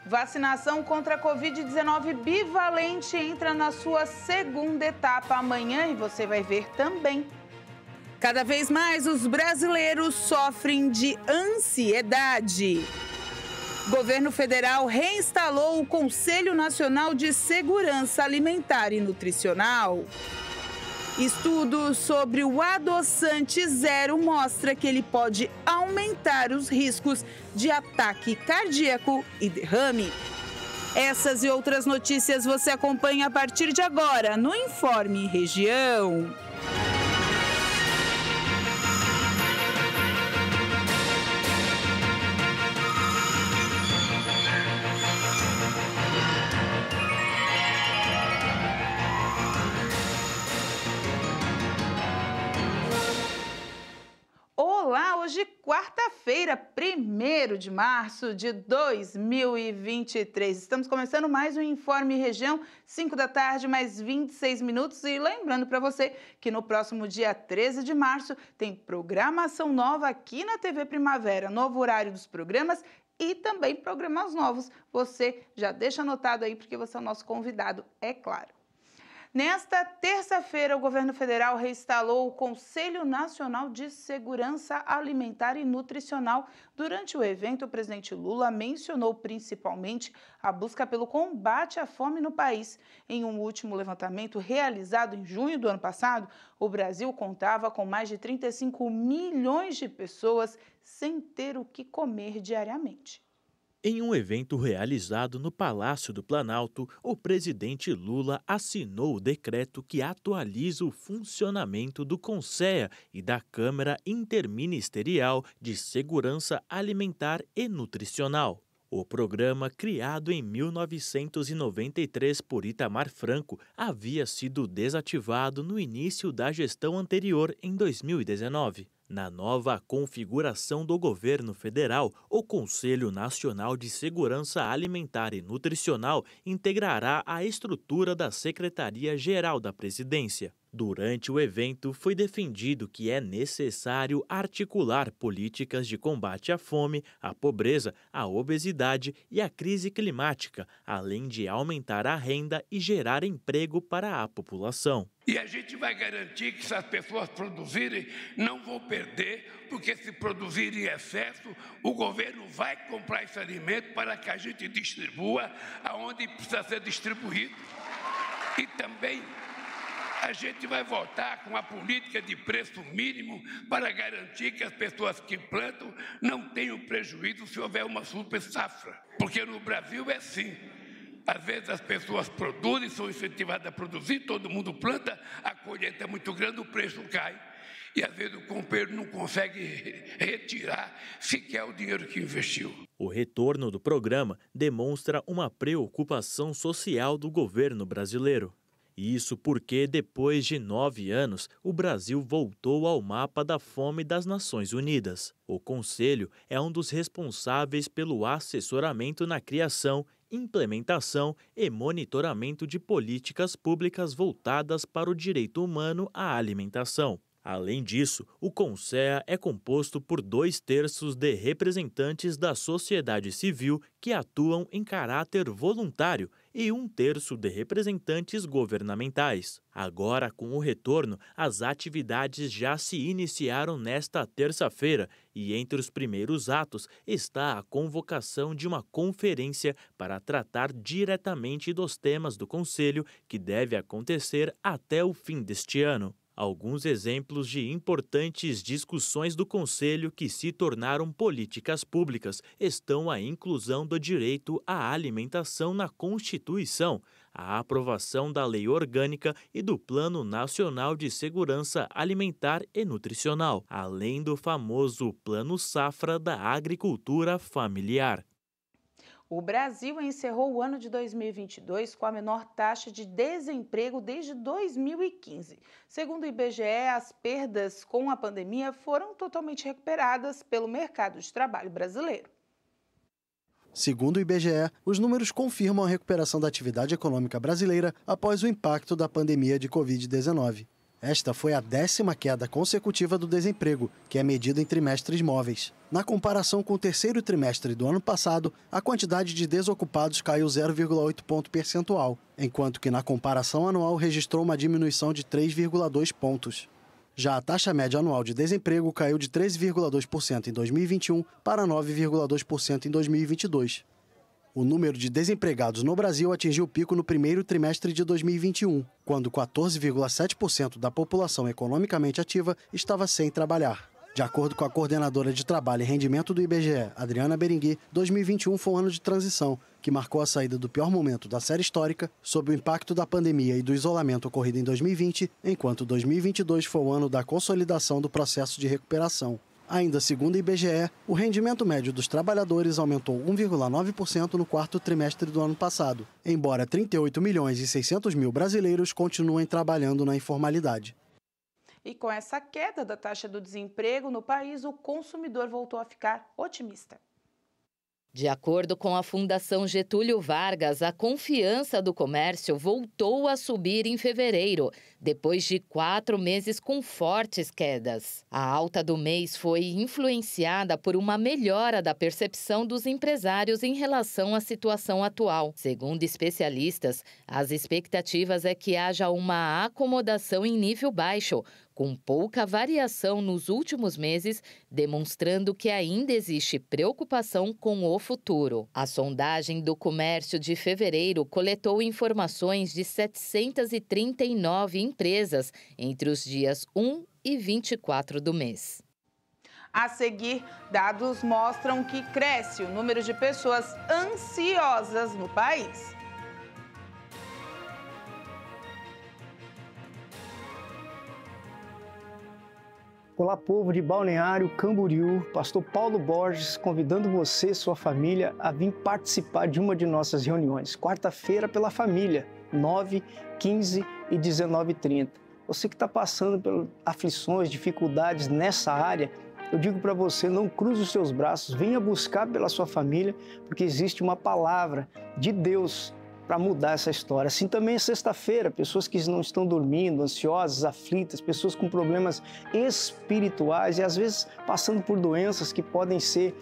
Vacinação contra a Covid-19 bivalente entra na sua segunda etapa amanhã e você vai ver também. Cada vez mais os brasileiros sofrem de ansiedade. Governo federal reinstalou o Conselho Nacional de Segurança Alimentar e Nutricional. Estudo sobre o adoçante zero mostra que ele pode aumentar os riscos de ataque cardíaco e derrame. Essas e outras notícias você acompanha a partir de agora no Informe Região. Olá, hoje quarta-feira, 1º de março de 2023. Estamos começando mais um Informe Região, 5 da tarde, mais 26 minutos. E lembrando para você que no próximo dia 13 de março tem programação nova aqui na TV Primavera, novo horário dos programas e também programas novos. Você já deixa anotado aí porque você é o nosso convidado, é claro. Nesta terça-feira, o governo federal reinstalou o Conselho Nacional de Segurança Alimentar e Nutricional. Durante o evento, o presidente Lula mencionou principalmente a busca pelo combate à fome no país. Em um último levantamento realizado em junho do ano passado, o Brasil contava com mais de 35 milhões de pessoas sem ter o que comer diariamente. Em um evento realizado no Palácio do Planalto, o presidente Lula assinou o decreto que atualiza o funcionamento do CONSEA e da Câmara Interministerial de Segurança Alimentar e Nutricional. O programa, criado em 1993 por Itamar Franco, havia sido desativado no início da gestão anterior, em 2019. Na nova configuração do governo federal, o Conselho Nacional de Segurança Alimentar e Nutricional integrará a estrutura da Secretaria-Geral da Presidência. Durante o evento, foi defendido que é necessário articular políticas de combate à fome, à pobreza, à obesidade e à crise climática, além de aumentar a renda e gerar emprego para a população. E a gente vai garantir que se as pessoas produzirem, não vão perder, porque se produzir em excesso, o governo vai comprar esse alimento para que a gente distribua aonde precisa ser distribuído. E também a gente vai voltar com a política de preço mínimo para garantir que as pessoas que plantam não tenham prejuízo se houver uma super safra. Porque no Brasil é assim. Às vezes as pessoas produzem, são incentivadas a produzir, todo mundo planta, a colheita é muito grande, o preço cai. E às vezes o companheiro não consegue retirar sequer o dinheiro que investiu. O retorno do programa demonstra uma preocupação social do governo brasileiro. Isso porque, depois de 9 anos, o Brasil voltou ao mapa da fome das Nações Unidas. O Conselho é um dos responsáveis pelo assessoramento na criação, implementação e monitoramento de políticas públicas voltadas para o direito humano à alimentação. Além disso, o CONSEA é composto por 2/3 de representantes da sociedade civil que atuam em caráter voluntário e 1/3 de representantes governamentais. Agora, com o retorno, as atividades já se iniciaram nesta terça-feira e entre os primeiros atos está a convocação de uma conferência para tratar diretamente dos temas do Conselho, que deve acontecer até o fim deste ano. Alguns exemplos de importantes discussões do Conselho que se tornaram políticas públicas estão a inclusão do direito à alimentação na Constituição, a aprovação da Lei Orgânica e do Plano Nacional de Segurança Alimentar e Nutricional, além do famoso Plano Safra da Agricultura Familiar. O Brasil encerrou o ano de 2022 com a menor taxa de desemprego desde 2015. Segundo o IBGE, as perdas com a pandemia foram totalmente recuperadas pelo mercado de trabalho brasileiro. Segundo o IBGE, os números confirmam a recuperação da atividade econômica brasileira após o impacto da pandemia de Covid-19. Esta foi a 10ª queda consecutiva do desemprego, que é medida em trimestres móveis. Na comparação com o terceiro trimestre do ano passado, a quantidade de desocupados caiu 0,8 ponto percentual, enquanto que na comparação anual registrou uma diminuição de 3,2 pontos. Já a taxa média anual de desemprego caiu de 13,2% em 2021 para 9,2% em 2022. O número de desempregados no Brasil atingiu o pico no primeiro trimestre de 2021, quando 14,7% da população economicamente ativa estava sem trabalhar. De acordo com a coordenadora de trabalho e rendimento do IBGE, Adriana Berengui, 2021 foi um ano de transição, que marcou a saída do pior momento da série histórica, sob o impacto da pandemia e do isolamento ocorrido em 2020, enquanto 2022 foi o ano da consolidação do processo de recuperação. Ainda segundo o IBGE, o rendimento médio dos trabalhadores aumentou 1,9% no quarto trimestre do ano passado, embora 38 milhões e 600 mil brasileiros continuem trabalhando na informalidade. E com essa queda da taxa do desemprego no país, o consumidor voltou a ficar otimista. De acordo com a Fundação Getúlio Vargas, a confiança do comércio voltou a subir em fevereiro, depois de 4 meses com fortes quedas. A alta do mês foi influenciada por uma melhora da percepção dos empresários em relação à situação atual. Segundo especialistas, as expectativas é que haja uma acomodação em nível baixo, com pouca variação nos últimos meses, demonstrando que ainda existe preocupação com o futuro. A sondagem do comércio de fevereiro coletou informações de 739 empresas entre os dias 1 e 24 do mês. A seguir, dados mostram que cresce o número de pessoas ansiosas no país. Olá, povo de Balneário Camboriú, pastor Paulo Borges, convidando você e sua família a vir participar de uma de nossas reuniões. Quarta-feira pela família, 9, 15 e 19h30. Você que está passando por aflições, dificuldades nessa área, eu digo para você, não cruze os seus braços, venha buscar pela sua família, porque existe uma palavra de Deus para mudar essa história. Assim também é sexta-feira, pessoas que não estão dormindo, ansiosas, aflitas, pessoas com problemas espirituais e às vezes passando por doenças que podem ser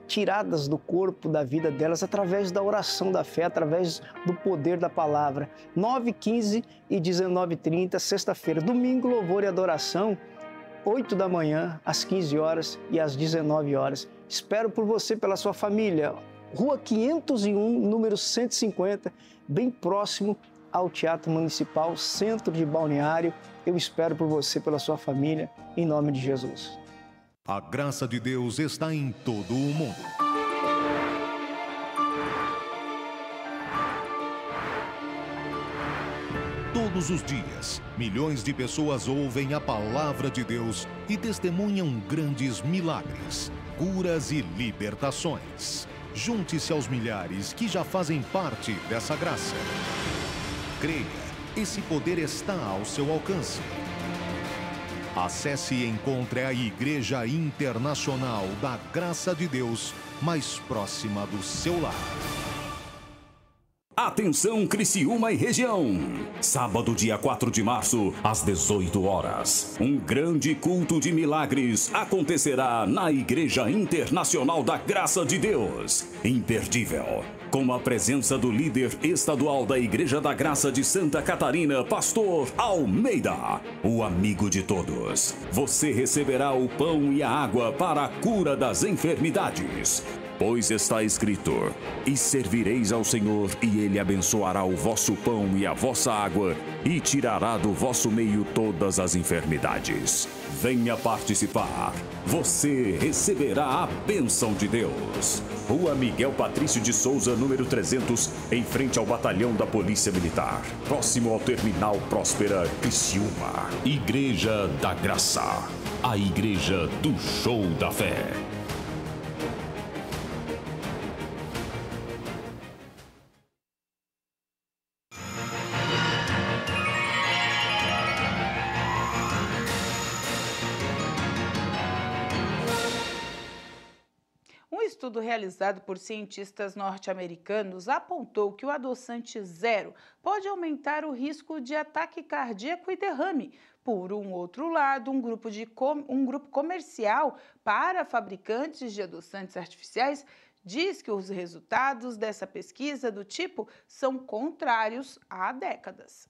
tiradas do corpo, da vida delas, através da oração da fé, através do poder da palavra. 9, 15 e 19h30, sexta-feira. Domingo, louvor e adoração, 8 da manhã, às 15 horas e às 19 horas. Espero por você, pela sua família. Rua 501, número 150, bem próximo ao Teatro Municipal, centro de Balneário. Eu espero por você, pela sua família, em nome de Jesus. A graça de Deus está em todo o mundo. Todos os dias, milhões de pessoas ouvem a palavra de Deus e testemunham grandes milagres, curas e libertações. Junte-se aos milhares que já fazem parte dessa graça. Creia, esse poder está ao seu alcance. Acesse e encontre a Igreja Internacional da Graça de Deus mais próxima do seu lar. Atenção, Criciúma e região! Sábado, dia 4 de março, às 18 horas. Um grande culto de milagres acontecerá na Igreja Internacional da Graça de Deus. Imperdível. Com a presença do líder estadual da Igreja da Graça de Santa Catarina, pastor Almeida, o amigo de todos. Você receberá o pão e a água para a cura das enfermidades. Pois está escrito, e servireis ao Senhor, e Ele abençoará o vosso pão e a vossa água, e tirará do vosso meio todas as enfermidades. Venha participar, você receberá a bênção de Deus. Rua Miguel Patrício de Souza, número 300, em frente ao Batalhão da Polícia Militar, próximo ao Terminal Próspera, Criciúma. Igreja da Graça, a igreja do show da fé. Um estudo realizado por cientistas norte-americanos apontou que o adoçante zero pode aumentar o risco de ataque cardíaco e derrame, Por um outro lado, um grupo comercial para fabricantes de adoçantes artificiais diz que os resultados dessa pesquisa do tipo são contrários há décadas.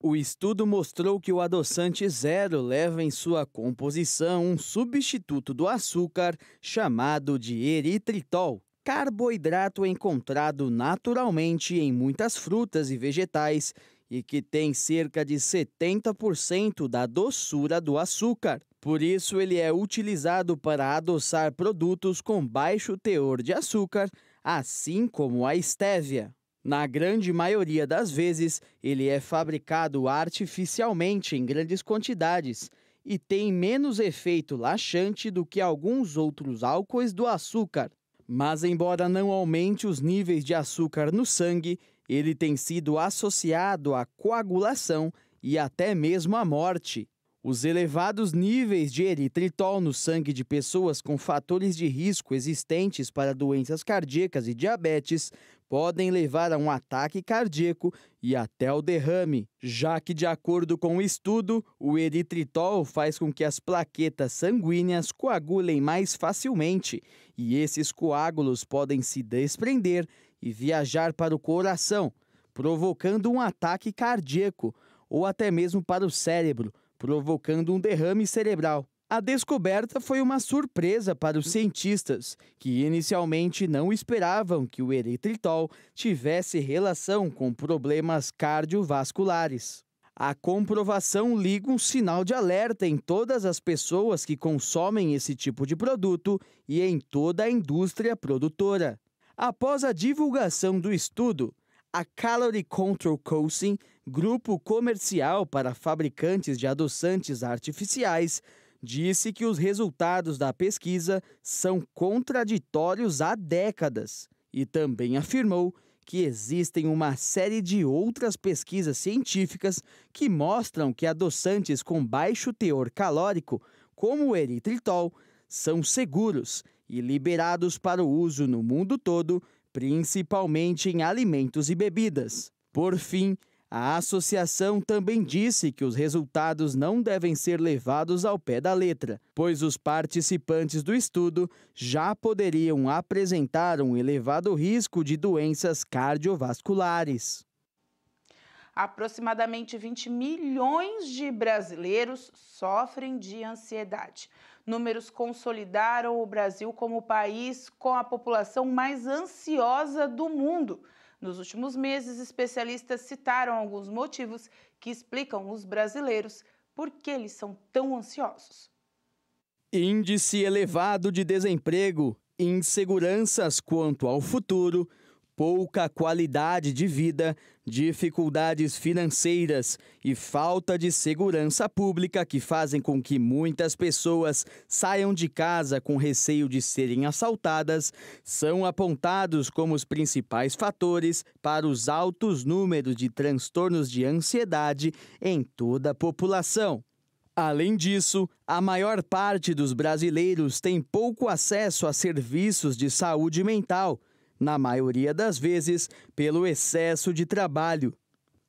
O estudo mostrou que o adoçante zero leva em sua composição um substituto do açúcar chamado de eritritol, carboidrato encontrado naturalmente em muitas frutas e vegetais e que tem cerca de 70% da doçura do açúcar. Por isso, ele é utilizado para adoçar produtos com baixo teor de açúcar, assim como a estévia. Na grande maioria das vezes, ele é fabricado artificialmente em grandes quantidades e tem menos efeito laxante do que alguns outros álcoois do açúcar. Mas, embora não aumente os níveis de açúcar no sangue, ele tem sido associado à coagulação e até mesmo à morte. Os elevados níveis de eritritol no sangue de pessoas com fatores de risco existentes para doenças cardíacas e diabetes podem levar a um ataque cardíaco e até ao derrame, já que, de acordo com o estudo, o eritritol faz com que as plaquetas sanguíneas coagulem mais facilmente e esses coágulos podem se desprender e viajar para o coração, provocando um ataque cardíaco ou até mesmo para o cérebro, provocando um derrame cerebral. A descoberta foi uma surpresa para os cientistas, que inicialmente não esperavam que o eritritol tivesse relação com problemas cardiovasculares. A comprovação liga um sinal de alerta em todas as pessoas que consomem esse tipo de produto e em toda a indústria produtora. Após a divulgação do estudo, a Calorie Control Council, grupo comercial para fabricantes de adoçantes artificiais, disse que os resultados da pesquisa são contraditórios há décadas e também afirmou que existem uma série de outras pesquisas científicas que mostram que adoçantes com baixo teor calórico, como o eritritol, são seguros e liberados para o uso no mundo todo, principalmente em alimentos e bebidas. Por fim, a associação também disse que os resultados não devem ser levados ao pé da letra, pois os participantes do estudo já poderiam apresentar um elevado risco de doenças cardiovasculares. Aproximadamente 20 milhões de brasileiros sofrem de ansiedade. Números consolidaram o Brasil como o país com a população mais ansiosa do mundo. Nos últimos meses, especialistas citaram alguns motivos que explicam os brasileiros por que eles são tão ansiosos. Índice elevado de desemprego, inseguranças quanto ao futuro, pouca qualidade de vida, dificuldades financeiras e falta de segurança pública que fazem com que muitas pessoas saiam de casa com receio de serem assaltadas, são apontados como os principais fatores para os altos números de transtornos de ansiedade em toda a população. Além disso, a maior parte dos brasileiros tem pouco acesso a serviços de saúde mental, na maioria das vezes, pelo excesso de trabalho.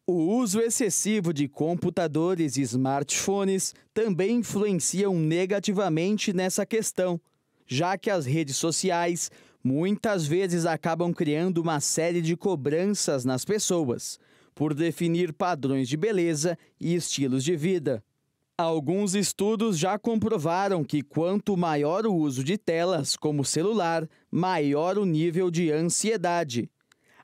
O uso excessivo de computadores e smartphones também influenciam negativamente nessa questão, já que as redes sociais muitas vezes acabam criando uma série de cobranças nas pessoas, por definir padrões de beleza e estilos de vida. Alguns estudos já comprovaram que quanto maior o uso de telas, como celular, maior o nível de ansiedade.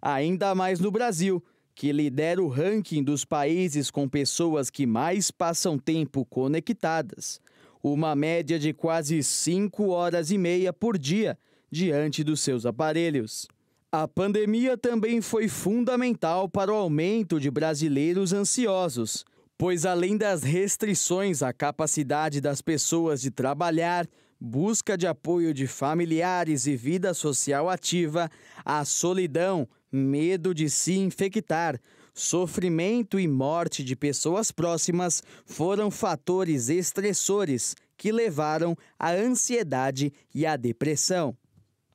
Ainda mais no Brasil, que lidera o ranking dos países com pessoas que mais passam tempo conectadas, uma média de quase 5 horas e meia por dia diante dos seus aparelhos. A pandemia também foi fundamental para o aumento de brasileiros ansiosos, pois além das restrições à capacidade das pessoas de trabalhar, busca de apoio de familiares e vida social ativa, a solidão, medo de se infectar, sofrimento e morte de pessoas próximas foram fatores estressores que levaram à ansiedade e à depressão.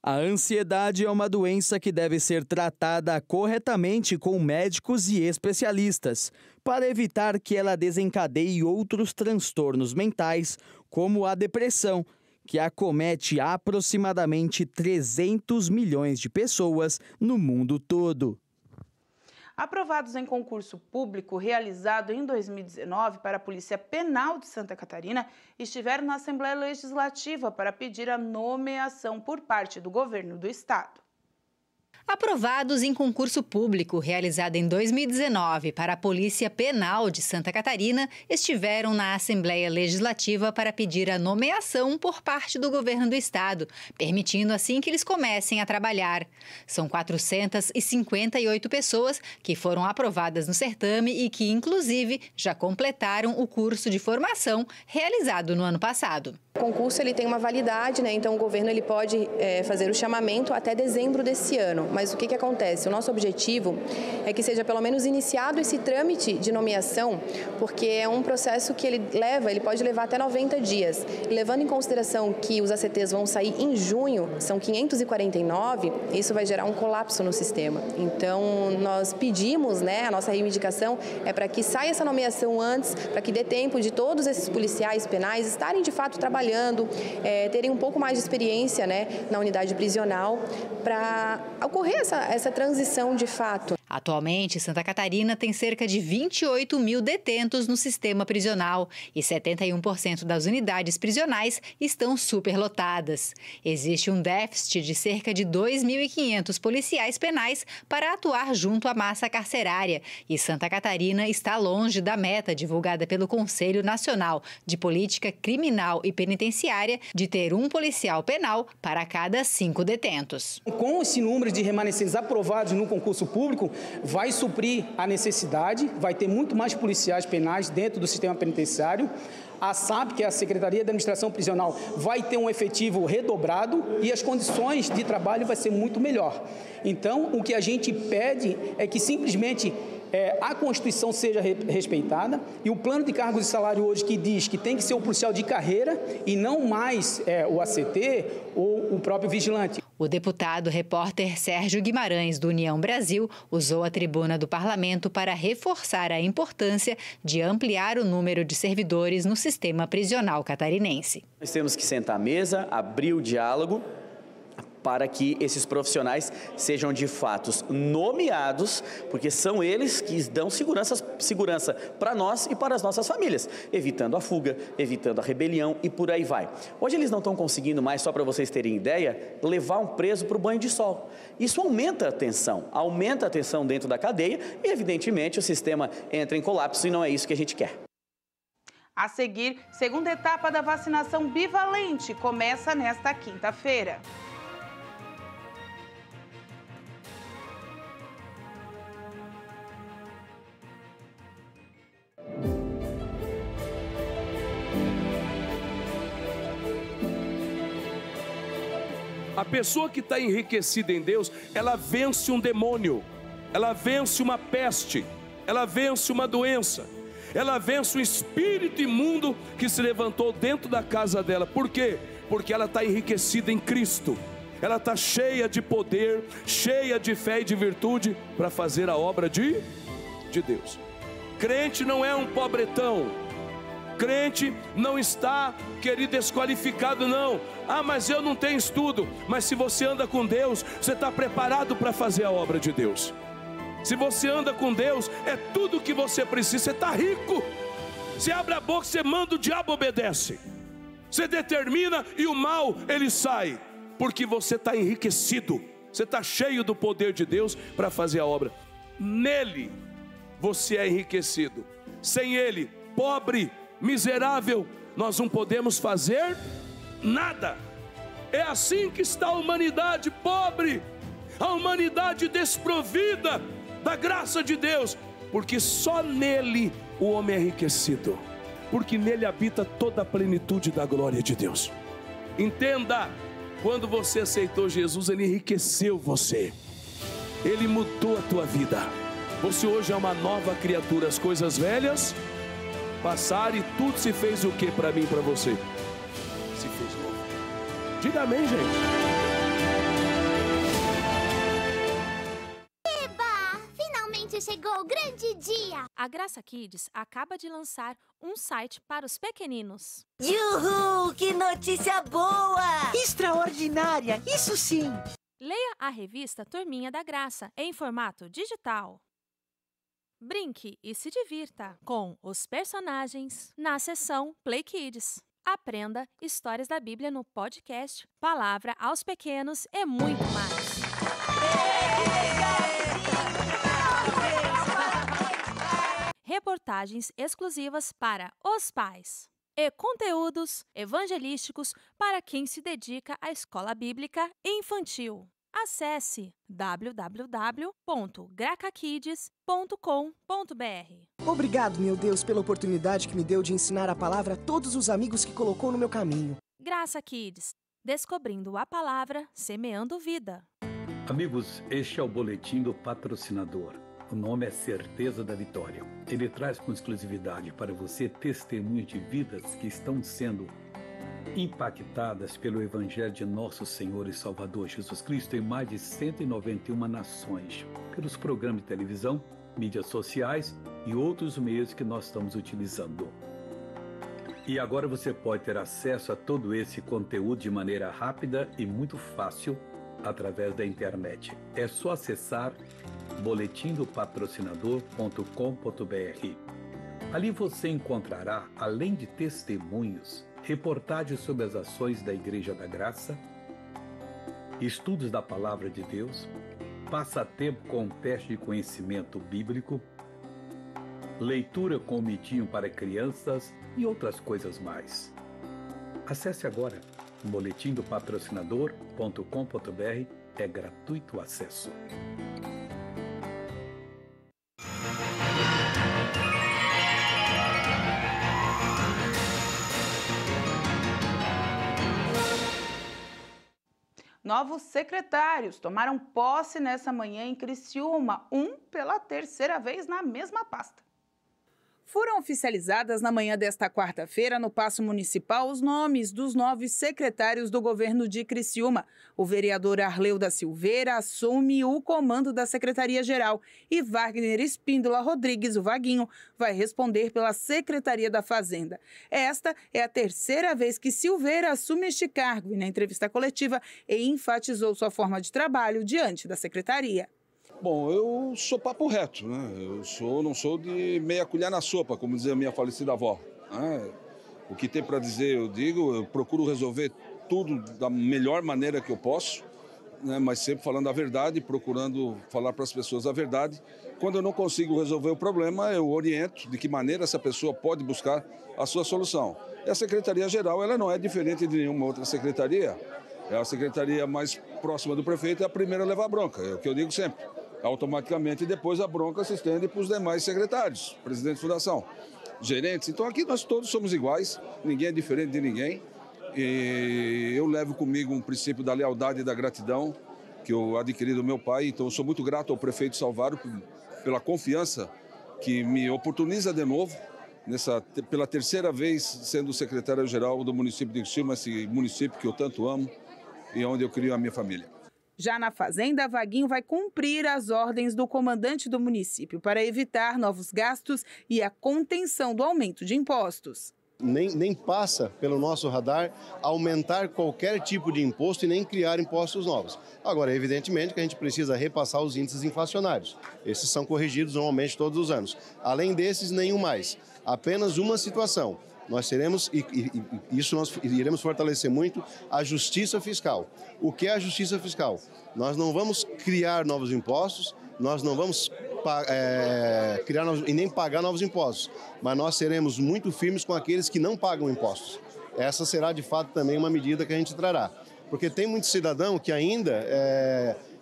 A ansiedade é uma doença que deve ser tratada corretamente com médicos e especialistas, para evitar que ela desencadeie outros transtornos mentais, como a depressão, que acomete aproximadamente 300 milhões de pessoas no mundo todo. Aprovados em concurso público realizado em 2019 para a Polícia Penal de Santa Catarina, estiveram na Assembleia Legislativa para pedir a nomeação por parte do governo do estado. Aprovados em concurso público realizado em 2019 para a Polícia Penal de Santa Catarina, estiveram na Assembleia Legislativa para pedir a nomeação por parte do governo do estado, permitindo assim que eles comecem a trabalhar. São 458 pessoas que foram aprovadas no certame e que, inclusive, já completaram o curso de formação realizado no ano passado. O concurso ele tem uma validade, né? Então o governo ele pode fazer o chamamento até dezembro desse ano. Mas o que acontece? O nosso objetivo é que seja pelo menos iniciado esse trâmite de nomeação, porque é um processo que ele pode levar até 90 dias. E levando em consideração que os ACTs vão sair em junho, são 549, isso vai gerar um colapso no sistema. Então nós pedimos, né, a nossa reivindicação é para que saia essa nomeação antes, para que dê tempo de todos esses policiais penais estarem de fato trabalhando, terem um pouco mais de experiência, né, na unidade prisional, para ocorrer essa transição de fato. Atualmente, Santa Catarina tem cerca de 28 mil detentos no sistema prisional e 71% das unidades prisionais estão superlotadas. Existe um déficit de cerca de 2.500 policiais penais para atuar junto à massa carcerária e Santa Catarina está longe da meta divulgada pelo Conselho Nacional de Política Criminal e Penitenciária de ter um policial penal para cada 5 detentos. Com esse número de remanescentes aprovados no concurso público, vai suprir a necessidade, vai ter muito mais policiais penais dentro do sistema penitenciário. A SAP, que é a Secretaria de Administração Prisional, vai ter um efetivo redobrado e as condições de trabalho vai ser muito melhor. Então, o que a gente pede é que simplesmente a Constituição seja respeitada e o plano de cargos e salário hoje que diz que tem que ser o policial de carreira e não mais o ACT ou o próprio vigilante. O deputado repórter Sérgio Guimarães, do União Brasil, usou a tribuna do parlamento para reforçar a importância de ampliar o número de servidores no sistema prisional catarinense. Nós temos que sentar à mesa, abrir o diálogo, para que esses profissionais sejam de fato nomeados, porque são eles que dão segurança para nós e para as nossas famílias, evitando a fuga, evitando a rebelião e por aí vai. Hoje eles não estão conseguindo mais, só para vocês terem ideia, levar um preso para o banho de sol. Isso aumenta a tensão dentro da cadeia e, evidentemente, o sistema entra em colapso e não é isso que a gente quer. A seguir, segunda etapa da vacinação bivalente começa nesta quinta-feira. A pessoa que está enriquecida em Deus, ela vence um demônio, ela vence uma peste, ela vence uma doença, ela vence um espírito imundo que se levantou dentro da casa dela. Por quê? Porque ela está enriquecida em Cristo, ela está cheia de poder, cheia de fé e de virtude para fazer a obra de Deus. Crente não é um pobretão. Crente não está, querido, desqualificado, não. Ah, mas eu não tenho estudo. Mas se você anda com Deus, você está preparado para fazer a obra de Deus. Se você anda com Deus, é tudo o que você precisa. Você está rico. Você abre a boca, você manda, o diabo obedece. Você determina e o mal, ele sai. Porque você está enriquecido. Você está cheio do poder de Deus para fazer a obra. Nele, você é enriquecido. Sem ele, pobre, miserável, nós não podemos fazer nada. É assim que está a humanidade pobre, a humanidade desprovida da graça de Deus, porque só nele o homem é enriquecido, porque nele habita toda a plenitude da glória de Deus. Entenda, quando você aceitou Jesus, ele enriqueceu você, ele mudou a tua vida. Você hoje é uma nova criatura, as coisas velhas passaram e tudo se fez o que para mim e para você? Se fez novo. Diga amém, gente. Gente, chegou o grande dia! A Graça Kids acaba de lançar um site para os pequeninos. Yuhu! Que notícia boa! Extraordinária! Isso sim! Leia a revista Turminha da Graça em formato digital. Brinque e se divirta com os personagens na seção Play Kids. Aprenda histórias da Bíblia no podcast Palavra aos Pequenos e muito mais. Reportagens exclusivas para os pais e conteúdos evangelísticos para quem se dedica à escola bíblica infantil. Acesse www.gracakids.com.br. Obrigado, meu Deus, pela oportunidade que me deu de ensinar a palavra a todos os amigos que colocou no meu caminho. Graça Kids, descobrindo a palavra, semeando vida. Amigos, este é o boletim do patrocinador. O nome é Certeza da Vitória. Ele traz com exclusividade para você testemunho de vidas que estão sendo impactadas pelo Evangelho de Nosso Senhor e Salvador Jesus Cristo em mais de 191 nações, pelos programas de televisão, mídias sociais e outros meios que nós estamos utilizando. E agora você pode ter acesso a todo esse conteúdo de maneira rápida e muito fácil através da internet. É só acessar boletimdopatrocinador.com.br. Ali você encontrará, além de testemunhos, reportagens sobre as ações da Igreja da Graça, estudos da Palavra de Deus, passatempo com um teste de conhecimento bíblico, leitura com o mitinho para crianças e outras coisas mais. Acesse agora boletimdopatrocinador.com.br, é gratuito o acesso. Novos secretários tomaram posse nessa manhã em Criciúma, pela terceira vez na mesma pasta. Foram oficializadas na manhã desta quarta-feira, no Paço Municipal, os nomes dos novos secretários do governo de Criciúma. O vereador Arleu da Silveira assume o comando da Secretaria-Geral e Wagner Espíndola Rodrigues, o Vaguinho, vai responder pela Secretaria da Fazenda. Esta é a terceira vez que Silveira assume este cargo e, na entrevista coletiva, enfatizou sua forma de trabalho diante da Secretaria. Bom, eu sou papo reto, né? Não sou de meia colher na sopa, como dizia a minha falecida avó. Né? O que tem para dizer eu digo, eu procuro resolver tudo da melhor maneira que eu posso, né? Mas sempre falando a verdade, procurando falar para as pessoas a verdade. Quando eu não consigo resolver o problema, eu oriento de que maneira essa pessoa pode buscar a sua solução. E a Secretaria-Geral, ela não é diferente de nenhuma outra secretaria. É a secretaria mais próxima do prefeito, é a primeira a levar bronca, é o que eu digo sempre. Automaticamente, depois a bronca se estende para os demais secretários, presidente de fundação, gerentes. Então aqui nós todos somos iguais, ninguém é diferente de ninguém. E eu levo comigo um princípio da lealdade e da gratidão que eu adquiri do meu pai. Então eu sou muito grato ao prefeito Salvaro pela confiança que me oportuniza de novo, pela terceira vez sendo secretário-geral do município de Criciúma, esse município que eu tanto amo e onde eu crio a minha família. Já na Fazenda, Vaguinho vai cumprir as ordens do comandante do município para evitar novos gastos e a contenção do aumento de impostos. Nem passa pelo nosso radar aumentar qualquer tipo de imposto e nem criar impostos novos. Agora, evidentemente que a gente precisa repassar os índices inflacionários. Esses são corrigidos normalmente todos os anos. Além desses, nenhum mais. Apenas uma situação. Nós teremos, isso nós iremos fortalecer muito, a justiça fiscal. O que é a justiça fiscal? Nós não vamos criar novos impostos, nós não vamos criar novos, e nem pagar novos impostos, mas nós seremos muito firmes com aqueles que não pagam impostos. Essa será, de fato, também uma medida que a gente trará. Porque tem muito cidadão que ainda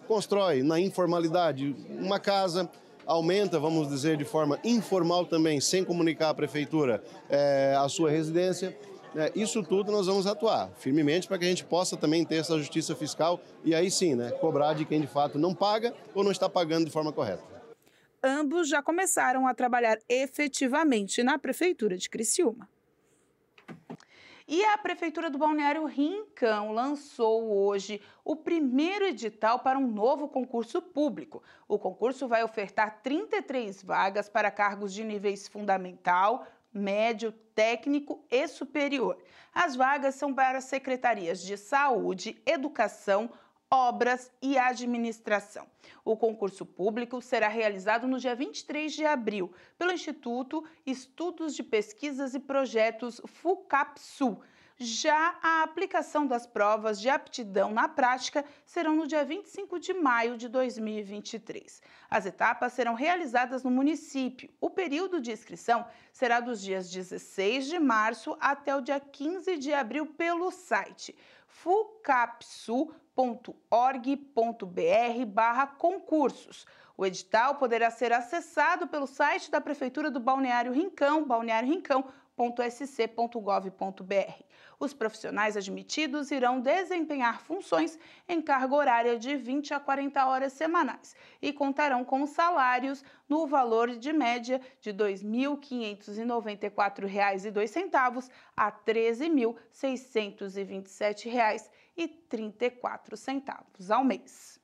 constrói na informalidade uma casa, aumenta, vamos dizer, de forma informal também, sem comunicar à prefeitura a sua residência. Isso tudo nós vamos atuar firmemente para que a gente possa também ter essa justiça fiscal e aí sim, cobrar de quem de fato não paga ou não está pagando de forma correta. Ambos já começaram a trabalhar efetivamente na Prefeitura de Criciúma. E a Prefeitura do Balneário Rincão lançou hoje o primeiro edital para um novo concurso público. O concurso vai ofertar 33 vagas para cargos de níveis fundamental, médio, técnico e superior. As vagas são para secretarias de saúde, educação, obras e administração. O concurso público será realizado no dia 23 de abril pelo Instituto Estudos de Pesquisas e Projetos FUCAPSU. Já a aplicação das provas de aptidão na prática serão no dia 25 de maio de 2023. As etapas serão realizadas no município. O período de inscrição será dos dias 16 de março até o dia 15 de abril pelo site fucapsu.org.br/concursos. O edital poderá ser acessado pelo site da Prefeitura do Balneário Rincão, balneariorincão.sc.gov.br. Os profissionais admitidos irão desempenhar funções em carga horária de 20 a 40 horas semanais e contarão com salários no valor de média de R$ 2.594,02 a R$ 13.627,34 ao mês.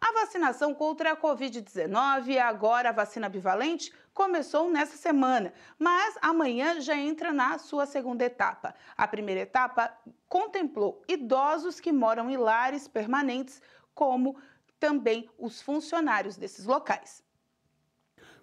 A vacinação contra a Covid-19, agora a vacina bivalente, começou nessa semana, mas amanhã já entra na sua segunda etapa. A primeira etapa contemplou idosos que moram em lares permanentes, como também os funcionários desses locais.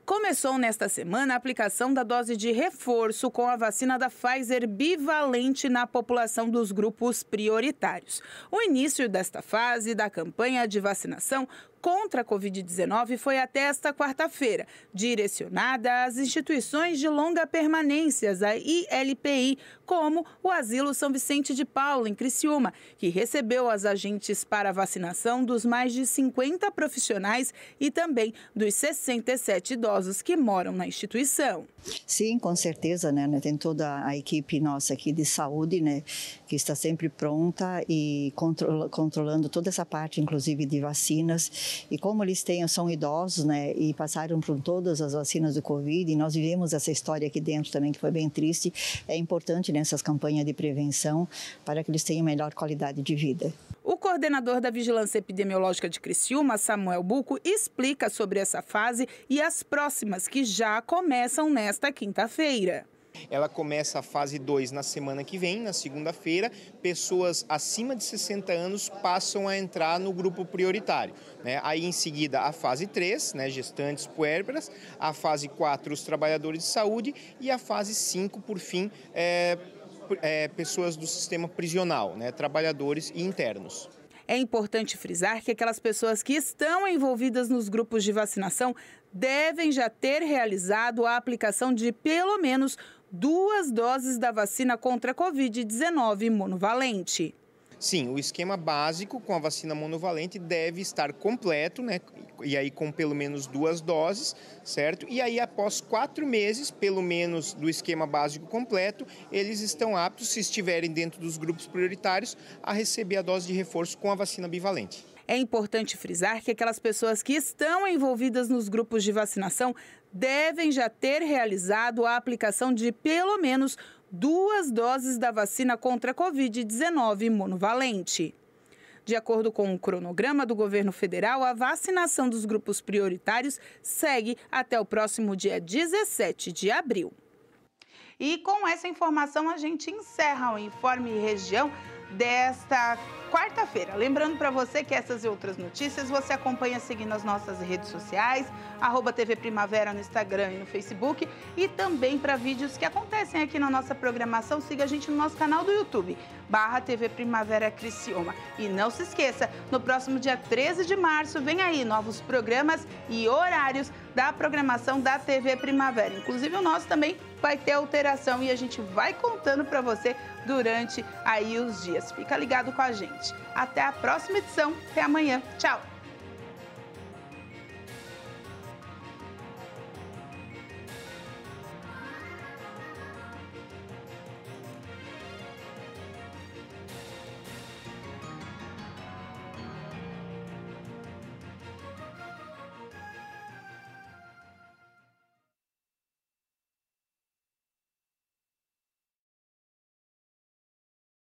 Começou nesta semana a aplicação da dose de reforço com a vacina da Pfizer bivalente na população dos grupos prioritários. O início desta fase da campanha de vacinação contra a Covid-19 foi até esta quarta-feira, direcionada às instituições de longa permanência, a ILPI, como o Asilo São Vicente de Paulo, em Criciúma, que recebeu as agentes para vacinação dos mais de 50 profissionais e também dos 67 idosos que moram na instituição. Sim, com certeza, né? Tem toda a equipe nossa aqui de saúde, né, que está sempre pronta e controlando toda essa parte, inclusive de vacinas. E como eles são idosos, né, e passaram por todas as vacinas do Covid, e nós vivemos essa história aqui dentro também, que foi bem triste, é importante nessas campanhas de prevenção para que eles tenham melhor qualidade de vida. O coordenador da Vigilância Epidemiológica de Criciúma, Samuel Buco, explica sobre essa fase e as próximas, que já começam nesta quinta-feira. Ela começa a fase 2 na semana que vem, na segunda-feira. Pessoas acima de 60 anos passam a entrar no grupo prioritário, né? Aí em seguida a fase 3, né, gestantes puérperas, a fase 4, os trabalhadores de saúde e a fase 5, por fim, pessoas do sistema prisional, né, trabalhadores e internos. É importante frisar que aquelas pessoas que estão envolvidas nos grupos de vacinação devem já ter realizado a aplicação de pelo menos 2 doses da vacina contra a Covid-19 monovalente. Sim, o esquema básico com a vacina monovalente deve estar completo, né? E aí com pelo menos 2 doses, certo? E aí após 4 meses, pelo menos do esquema básico completo, eles estão aptos, se estiverem dentro dos grupos prioritários, a receber a dose de reforço com a vacina bivalente. É importante frisar que aquelas pessoas que estão envolvidas nos grupos de vacinação devem já ter realizado a aplicação de pelo menos 2 doses da vacina contra a Covid-19 monovalente. De acordo com o cronograma do governo federal, a vacinação dos grupos prioritários segue até o próximo dia 17 de abril. E com essa informação a gente encerra o Informe Região desta quarta-feira. Lembrando para você que essas e outras notícias você acompanha seguindo as nossas redes sociais, @TV Primavera no Instagram e no Facebook, e também para vídeos que acontecem aqui na nossa programação, siga a gente no nosso canal do YouTube, /TV Primavera Criciúma. E não se esqueça, no próximo dia 13 de março vem aí novos programas e horários da programação da TV Primavera. Inclusive o nosso também vai ter alteração e a gente vai contando para você durante aí os dias. Fica ligado com a gente. Até a próxima edição. Até amanhã. Tchau!